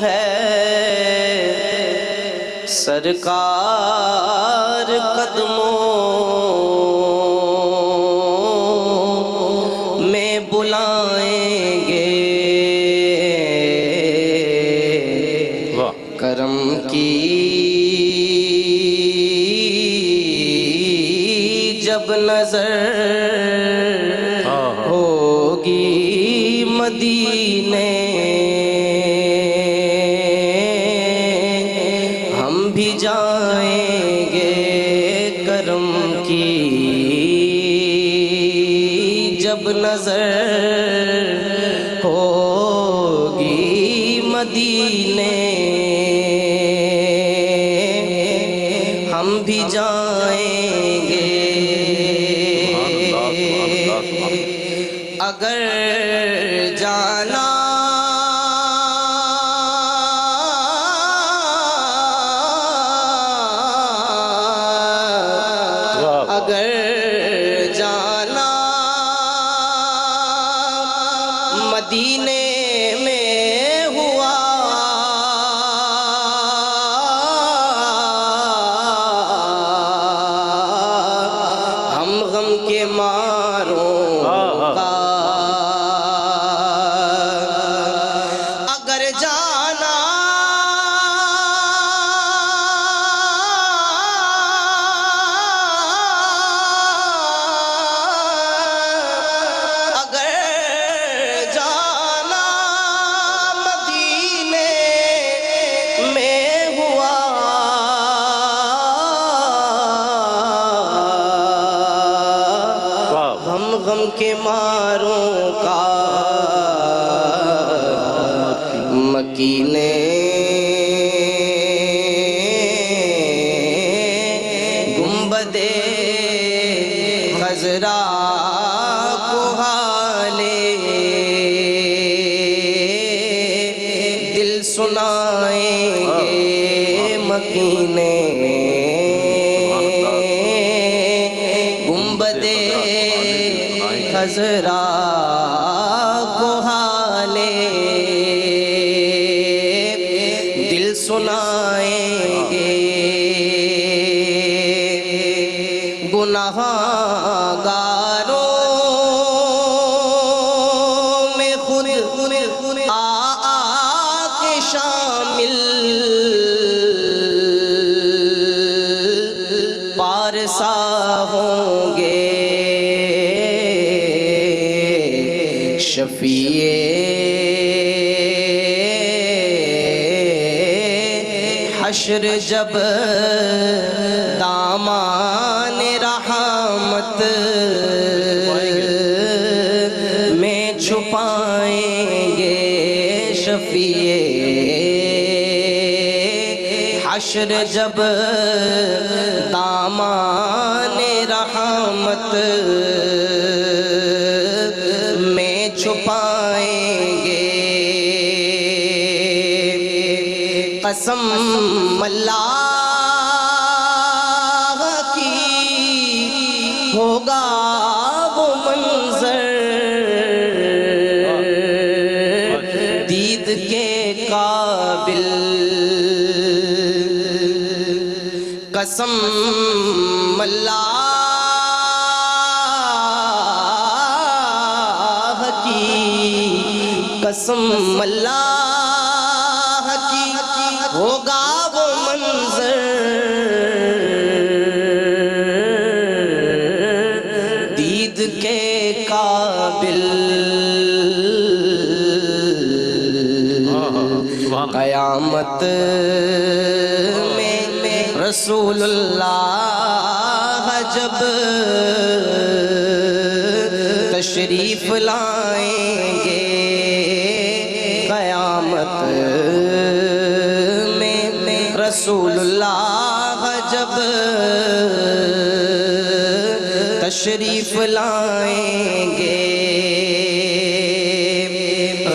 ہے سرکار قدموں میں بلائیں گے کرم کی جب نظر ہوگی مدینے ہم بھی جائیں گے کرم کی جب نظر ہوگی مدینے ہم بھی جائیں گے اگر جانا اگر جانا مدینے میں ہوا ہم غم کے ماروں کا اگر جانا اگر جانا مدینے میں ہوا ہم غم کے ماروں کا مکینے گنبد خضرا کو حالے دل سنائیں گے مکینے گنبد خضرا کو حالے دل سنائیں گے گناہگاروں میں خود آ کے شامل پارسا ہوں گے شفیع حشر جب دامان رحمت میں چھپائیں گے شفیع حشر جب دامان رحمت میں چھپائیں گے قسم اللہ کی ہوگا وہ منظر دید کے قابل قسم اللہ کی قسم اللہ کی ہوگا وہ منظر دید کے قابل قیامت میں رسول اللہ جب تشریف لائیں گے قیامت میں رسول اللہ جب تشریف لائیں گے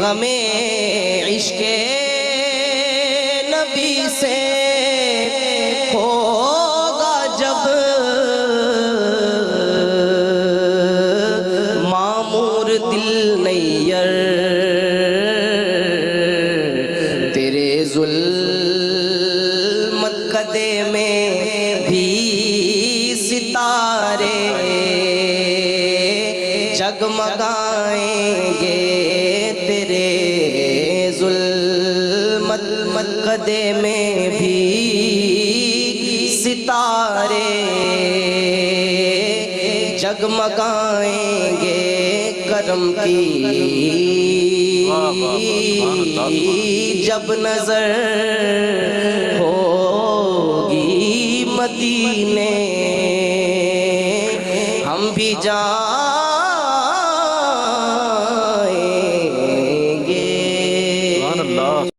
غم عشق نبی سے ہوگا جب معمور دل نیر تیرے جگمگائیں گے تیرے ظلمت قدے میں بھی ستارے، جگمگائیں گے کرم کی جب نظر ہوگی مدینے، ہم بھی جان